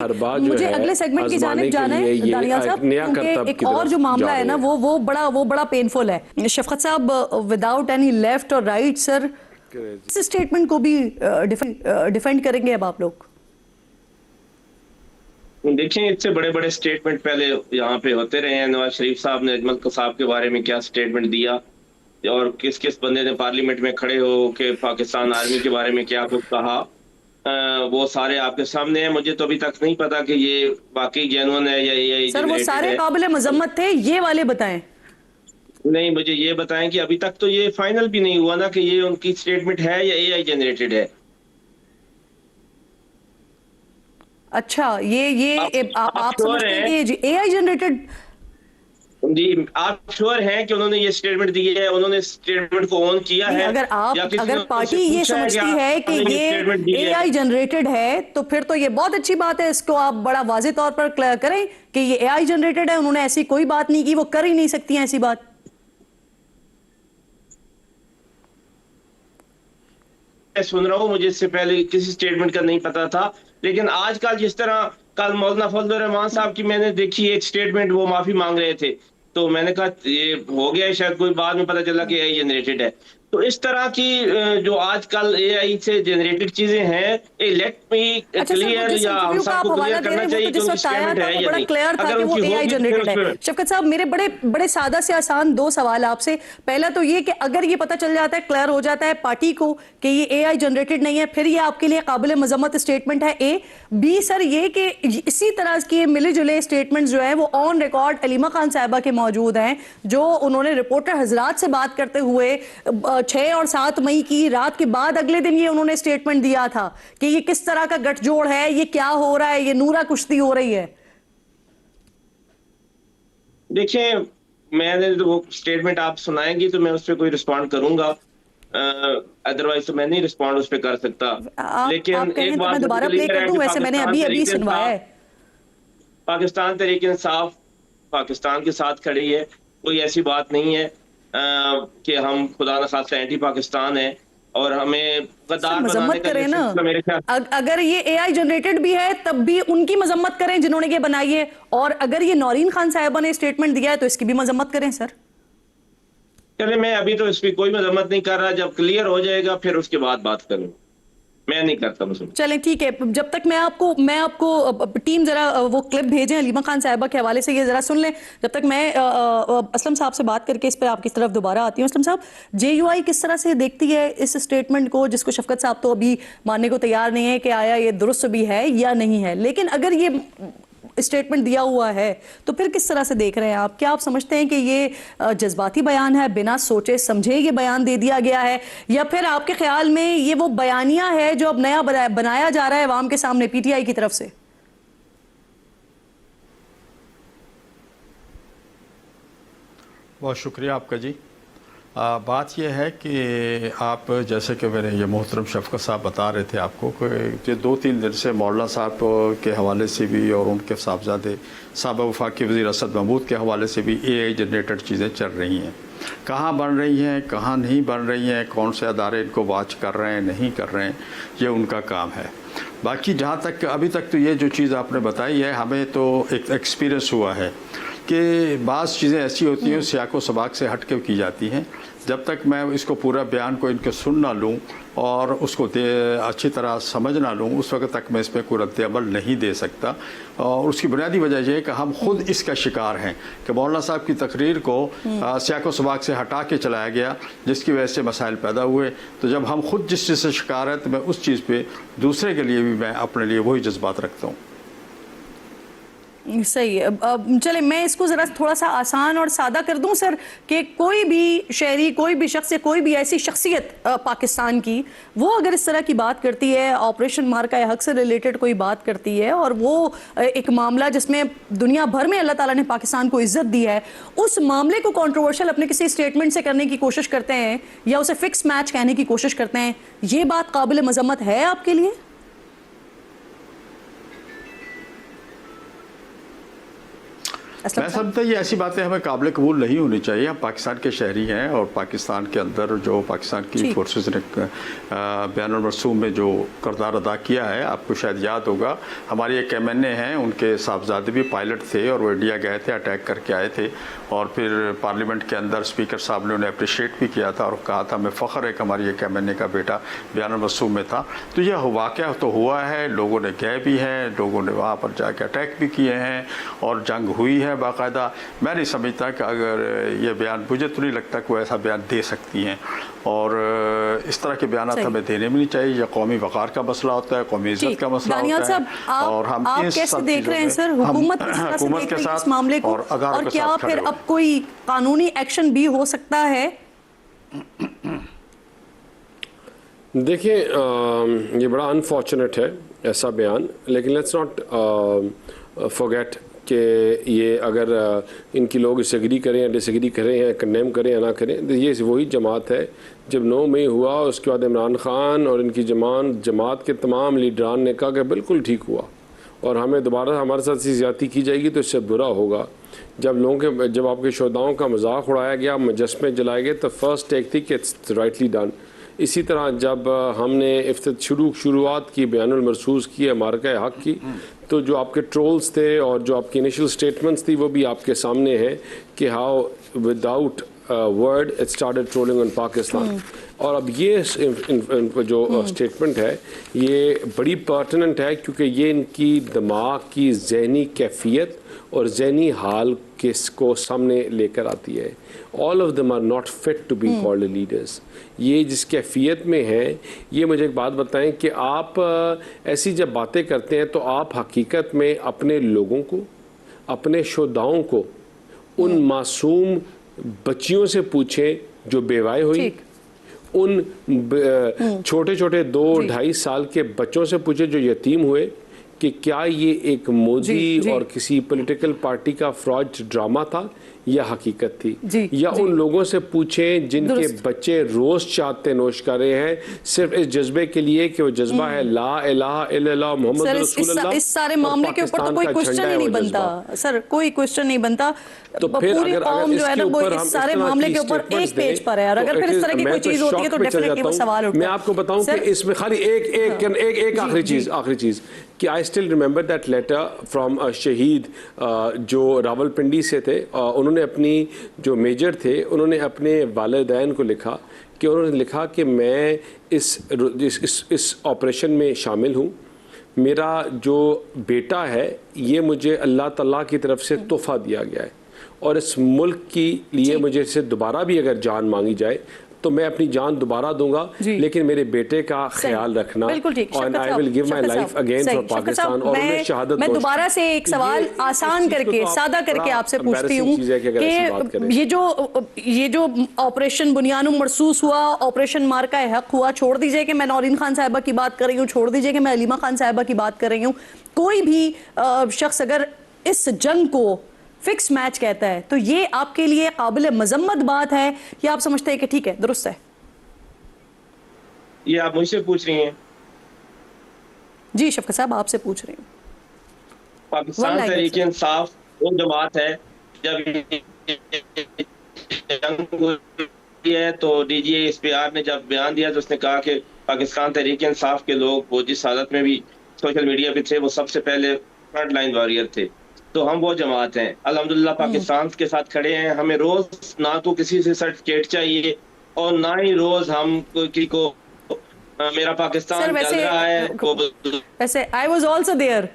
हर बात जो मुझे है अगले सेगमेंट की जानिब जाना है दानिया साहब, क्योंकि एक और जो मामला है ना वो बड़ा पेनफुल है। शफकत साहब, विदाउट एनी लेफ्ट और राइट सर, इस स्टेटमेंट को भी डिफेंड करेंगे अब आप लोग? देखिए, इससे बड़े बड़े स्टेटमेंट पहले यहाँ पे होते रहे हैं। नवाज शरीफ साहब ने अजमल कसाब के बारे में क्या स्टेटमेंट दिया और किस किस बंदे ने पार्लियामेंट में खड़े हो के पाकिस्तान आर्मी के बारे में क्या कुछ कहा, वो सारे आपके सामने है। मुझे तो अभी तक नहीं पता कि ये वाकई जेन्युइन है या एआई सर वो जनरेटेड सारे है। काबिल मजम्मत थे, ये वाले बताएं। नहीं, मुझे ये बताएं कि अभी तक तो ये फाइनल भी नहीं हुआ ना कि ये उनकी स्टेटमेंट है या एआई जनरेटेड है। अच्छा, आप श्योर समझते हैं हैं? कि ये एआई जनरेटेड? जी, आप श्योर हैं कि उन्होंने ये स्टेटमेंट दी है, उन्होंने स्टेटमेंट को ऑन किया नहीं, है? या किसी अगर ने पार्टी उनसे ये पूछा है समझती कि है कि आपने ये स्टेटमेंट दी है? एआई जनरेटेड है तो फिर तो ये बहुत अच्छी बात है। इसको आप बड़ा वाज़ेह तौर पर क्लियर करें कि ये एआई जनरेटेड है। उन्होंने ऐसी कोई बात नहीं की, वो कर ही नहीं सकती हैं ऐसी बात। मैं सुन रहा हूँ, मुझे इससे पहले किसी स्टेटमेंट का नहीं पता था, लेकिन आजकल जिस तरह कल मौलाना फजलुर रहमान साहब की मैंने देखी एक स्टेटमेंट, वो माफी मांग रहे थे, तो मैंने कहा ये हो गया है शायद, कोई बाद में पता चला कि एआई जनरेटेड है। तो इस तरह की जो आजकल एआई से जनरेटेड चीजें हैं, लेट मी अच्छा सर, वो क्लियर, जिस या हम इंटरव्यू का आप सबको हवाला क्लियर दे करना रहे हैं वो चाहिए तो कि जिस उनकी वक्त आया स्टेटमेंट था है वो या बड़ा नहीं। क्लियर था अगर कि वो उनकी एआई होगी तो फिर उस जनरेटेड है। पर शफकत साहब, मेरे बड़े बड़े सादा से आसान दो सवाल आपसे। पहला तो ये कि अगर ये पता चल जाता है, क्लियर हो जाता है पार्टी को कि ये एआई जनरेटेड नहीं है, फिर ये आपके लिए काबिल मजम्मत स्टेटमेंट है ए। बी सर, ये कि इसी तरह के मिले जुले स्टेटमेंट जो है वो ऑन रिकॉर्ड अलीमा खान साहिबा के मौजूद हैं, जो उन्होंने रिपोर्टर हजरात से बात करते हुए 6 और 7 मई की रात के बाद अगले दिन ये उन्होंने स्टेटमेंट दिया था कि ये किस तरह का गठजोड़ है, ये क्या हो रहा है, ये नूरा कुश्ती हो रही है। देखिए, मैंने तो वो स्टेटमेंट आप सुनाएंगी तो मैं उस पर कोई रिस्पॉन्ड करूंगा, अदरवाइज तो मैं नहीं रिस्पॉन्ड उस पर कर सकता। आप लेकिन कहें एक तो मैं बात तो दोबारा प्ले क्लियर कर है दूं, कि वैसे मैंने अभी अभी सुनवाया है। पाकिस्तान तहरीक इंसाफ पाकिस्तान के साथ खड़ी है। कोई ऐसी बात नहीं है कि हम खुदा न खास्ता एंटी पाकिस्तान है और हमें सर गद्दार बनाने मजम्मत का ये करें ना, सिलसिला मेरे ख्याल। अगर ये एआई जनरेटेड भी है तब भी उनकी मजम्मत करें जिन्होंने ये बनाई है, और अगर ये नौरीन खान साहिबा ने स्टेटमेंट दिया है तो इसकी भी मजम्मत करें सर। चले, मैं अभी तो इस पर कोई मजम्मत नहीं कर रहा, जब क्लियर हो जाएगा फिर उसके बाद बात करूँ। मैं नहीं करता मुझे। चलें ठीक है, जब तक मैं आपको टीम जरा वो क्लिप भेजें अलीमा खान साहिबा के हवाले से, ये जरा सुन लें। जब तक मैं असलम साहब से बात करके इस पर आपकी तरफ दोबारा आती हूँ। असलम साहब, जेयूआई किस तरह से देखती है इस स्टेटमेंट को, जिसको शफकत साहब तो अभी मानने को तैयार नहीं है कि आया ये दुरुस्त भी है या नहीं है, लेकिन अगर ये स्टेटमेंट दिया हुआ है तो फिर किस तरह से देख रहे हैं आप? क्या आप समझते हैं कि ये जज्बाती बयान है, बिना सोचे समझे ये बयान दे दिया गया है, या फिर आपके ख्याल में ये वो बयानिया है जो अब नया बनाया जा रहा है अवाम के सामने पीटीआई की तरफ से? बहुत शुक्रिया आपका जी। बात यह है कि आप जैसे कि मेरे ये मोहतरम शफकत साहब बता रहे थे आपको कि ये 2-3 दिन से मौलाना साहब के हवाले से भी और उनके साहबजादे साहब वफाकी वज़ीर असद महमूद के हवाले से भी एआई जनरेटेड चीज़ें चल रही हैं। कहाँ बन रही हैं, कहाँ नहीं बन रही हैं, कौन से अदारे इनको वॉच कर रहे हैं, नहीं कर रहे हैं, ये उनका काम है। बाकी जहाँ तक अभी तक तो ये जो चीज़ आपने बताई है, हमें तो एक एक्सपीरियंस हुआ है कि बाज़ चीज़ें ऐसी होती हैं सियाको सबाक से हट के की जाती हैं। जब तक मैं इसको पूरा बयान को इनके सुन ना लूँ और उसको अच्छी तरह समझ ना लूँ, उस वक्त तक मैं इस पर कोई रद्द-ए-अमल नहीं दे सकता। और उसकी बुनियादी वजह यह है कि हम खुद इसका शिकार हैं कि मौलाना साहब की तकरीर को सियाको सबाक से हटा के चलाया गया, जिसकी वजह से मसाइल पैदा हुए। तो जब हम खुद जिस चीज़ से शिकार हैं तो मैं उस चीज़ पर दूसरे के लिए भी मैं अपने लिए वही जज्बात रखता हूँ। सही है। चले, मैं इसको ज़रा थोड़ा सा आसान और सादा कर दूं सर, कि कोई भी शहरी, कोई भी शख्स, कोई भी ऐसी शख्सियत पाकिस्तान की, वो अगर इस तरह की बात करती है, ऑपरेशन मार्का हक से रिलेटेड कोई बात करती है, और वो एक मामला जिसमें दुनिया भर में अल्लाह ताला ने पाकिस्तान को इज्जत दी है, उस मामले को कंट्रोवर्शियल अपने किसी स्टेटमेंट से करने की कोशिश करते हैं या उसे फिक्स मैच कहने की कोशिश करते हैं, ये बात काबिल मजम्मत है आपके लिए? असलम मैं साहब? समझता हूँ ये ऐसी बातें हमें काबिल कबूल नहीं होनी चाहिए। हम पाकिस्तान के शहरी हैं और पाकिस्तान के अंदर जो पाकिस्तान की ठीक। फोर्सेस ने बयानुल मरसूम में जो किरदार अदा किया है, आपको शायद याद होगा, हमारे एक MNA हैं, उनके साहबजादे भी पायलट थे और वो इंडिया गए थे, अटैक करके आए थे और फिर पार्लियामेंट के अंदर स्पीकर साहब ने उन्हें अप्रिशिएट भी किया था और कहा था हमें फ़ख्र है कि हमारी एक MNA का बेटा बयानुल मरसूम में था। तो यह वाक़या तो हुआ है, लोगों ने गए भी हैं, लोगों ने वहाँ पर जाके अटैक भी किए हैं और जंग हुई है बाकायदा। मैं नहीं समझता कि अगर ये बयान, मुझे तो नहीं लगता कि वो ऐसा बयान दे सकती हैं और इस तरह के बयान हमें देने भी नहीं चाहिए। यह कौमी वक़ार का मसला होता है, कौमी इज़्ज़त का मसला दानियाल होता है। साहब, और हम आप इन कैसे सब देख चीज़ों रहे हैं में सर, हम हुकूमत किस तरह से हुकूमत देख के रही है इस साथ मामले को, और अगारों और के क्या साथ खड़े फिर हुए। अब कोई कानूनी एक्शन भी हो सकता है? देखिए, ये बड़ा अनफॉर्चुनेट है ऐसा बयान, लेकिन लेट्स नॉट फॉरगेट कि ये अगर इनकी लोग इस एग्री करें या डिसएग्री करें या कंडेम करें या ना करें, तो ये वही जमात है जब 9 मई हुआ, उसके बाद इमरान खान और इनकी जमात के तमाम लीडरान ने कहा कि बिल्कुल ठीक हुआ और हमें दोबारा हमारे साथ ऐसी ज़्यादती की जाएगी तो इससे बुरा होगा। जब आपके शोधाओं का मजाक उड़ाया गया, मुजस्मे जलाए गए, तो फर्स्ट टेक थी कि इट्स राइटली डन। इसी तरह जब हमने शुरुआत की, बयानुल मरसूस की, मार्का हक की, तो जो आपके ट्रोल्स थे और जो आपकी इनिशियल स्टेटमेंट्स थी वो भी आपके सामने है कि how without word it started trolling on Pakistan. और अब ये जो स्टेटमेंट है ये बड़ी पर्टिनेंट है क्योंकि ये इनकी दिमाग की जहनी कैफियत और जहनी हाल को सामने लेकर आती है। All of them are not fit to be called leaders. ये जिस कैफियत में है, ये मुझे एक बात बताएं कि आप ऐसी जब बातें करते हैं तो आप हकीकत में अपने लोगों को, अपने शुहदाओं को, उन मासूम बच्चियों से पूछें जो बेवाए हुई, उन छोटे छोटे 2-2.5 साल के बच्चों से पूछे जो यतीम हुए कि क्या ये एक मोदी और किसी पॉलिटिकल पार्टी का फ्रॉड ड्रामा था या हकीकत थी, या उन लोगों से पूछें जिनके बच्चे रोज चाहते नोश कर रहे हैं सिर्फ इस जज्बे के लिए कि वो जज्बा है ला इलाहा इल्लल्लाह मोहम्मद रसूलुल्लाह। इस सारे मामले के ऊपर तो कोई क्वेश्चन ही नहीं बनता सर, कोई क्वेश्चन नहीं बनता। तो फिर पूरी कौम जो है ना वो इस सारे मामले के ऊपर एक पेज पर है और अगर फिर इस तरह की कोई चीज होती है तो डेफिनेटली वो सवाल उठता है। मैं आपको बताऊं कि इसमें खाली एक आखिरी चीज कि I still remember that letter from शहीद जो रावलपिंडी से थे। उन्होंने अपनी जो मेजर थे उन्होंने अपने वालिदैन को लिखा कि उन्होंने लिखा कि मैं इस ऑपरेशन में शामिल हूँ, मेरा जो बेटा है ये मुझे अल्लाह ताला की तरफ से तोहफा दिया गया है और इस मुल्क के लिए मुझे इससे दोबारा भी अगर जान मांगी जाए तो मैं अपनी जान दोबारा दूंगा, लेकिन मेरे बेटे का ख्याल रखना। बिल्कुल ठीक। और I will give my life again for Pakistan. और उन्हें शहादत मैं दोबारा से एक सवाल आसान करके, सादा करके आपसे पूछती हूँ कि ये जो ऑपरेशन बुनियानुम मरसूस हुआ, ऑपरेशन मार्का हक हुआ, छोड़ दीजिए कि मैं नौरीन खान साहिबा की बात कर रही हूँ, छोड़ दीजिए कि मैं अलीमा खान साहिबा की बात कर रही हूँ, कोई भी शख्स अगर इस जंग को फिक्स मैच कहता है तो ये आपके लिए काबिल मजम्मत बात है या आप समझते हैं कि ठीक है, दुरुस्त है? ये आप मुझसे पूछ रही हैं? जी शफकत साहब, आपसे पूछ रही हूँ। पाकिस्तान तहरीक इंसाफ वो जमात है, जब जंग हुई है तो DGA-SPR ने जब बयान दिया तो उसने कहा कि पाकिस्तान तहरीक इंसाफ के लोग वो जिस हालत में भी सोशल मीडिया पे थे वो सबसे पहले फ्रंट लाइन वॉरियर थे। तो हम वो जमात हैं, अल्हम्दुलिल्लाह पाकिस्तान के साथ खड़े हैं। हमें रोज ना तो किसी से सर्टिफिकेट चाहिए और ना ही रोज हम किसी को मेरा पाकिस्तान चल रहा है। वैसे आई वाज आल्सो देयर,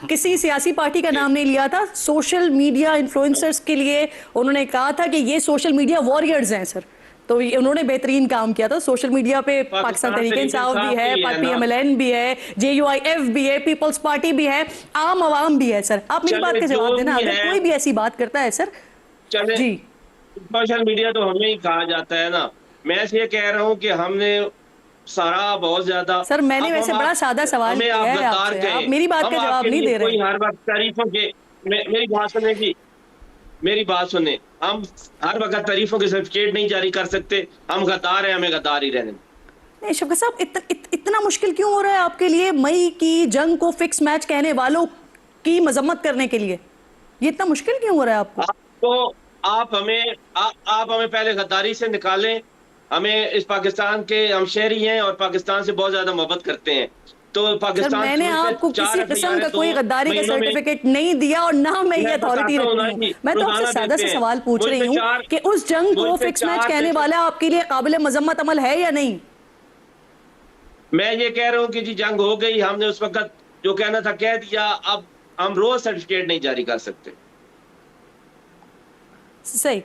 किसी सियासी पार्टी का नाम नहीं लिया था, सोशल मीडिया इन्फ्लुएंसर्स के लिए उन्होंने कहा था कि ये सोशल मीडिया वॉरियर्स हैं सर, तो उन्होंने बेहतरीन काम किया था। सोशल मीडिया पे पाकिस्तान तहरीक इंसाफ भी है, PMLN भी है, JUIF भी है, पीपल्स पार्टी भी है, आम आवाम भी है। सर आप मेरी बात का जवाब देना, अगर कोई भी ऐसी बात करता है सर। जी, सोशल मीडिया तो हमें ही कहा जाता है ना। मैं ये कह रहा हूँ कि हमने सारा बहुत ज्यादा। सर मैंने वैसे बड़ा सादा सवाल किया है आपसे, आप मेरी बात का जवाब नहीं दे रहे। हर वक्त तारीफों के, मेरी बात सुने की, मेरी बात सुने, हम हर वक्त तारीफों के सर्टिफिकेट नहीं जारी कर सकते। हम गद्दार हैं, हमें गद्दार ही रहने। नहीं शफकत साहब, इतना मुश्किल क्यों हो रहा है आपके लिए मई की जंग को फिक्स मैच कहने वालों की मजम्मत करने के लिए? ये इतना मुश्किल क्यों हो रहा है आपको? तो आप हमें पहले गद्दारी से निकालें। हमें इस पाकिस्तान के हम शहरी हैं और पाकिस्तान से बहुत ज्यादा मोहब्बत करते हैं। तो सर, पाकिस्तान मैंने आपको किसी किस्म का कोई गद्दारी का सर्टिफिकेट नहीं दिया और ना मैं ये अथॉरिटी रखती हूँ। मैं तो आपसे सादा से सवाल पूछ रही हूँ कि उस जंग को फिक्स मैच कहने वाला आपके लिए काबिल मजम्मत अमल है या नहीं? मैं ये कह रहा हूँ कि जी जंग हो गई, हमने उस वक्त जो कहना था कह दिया, अब हम रोज सर्टिफिकेट नहीं जारी कर सकते। सही।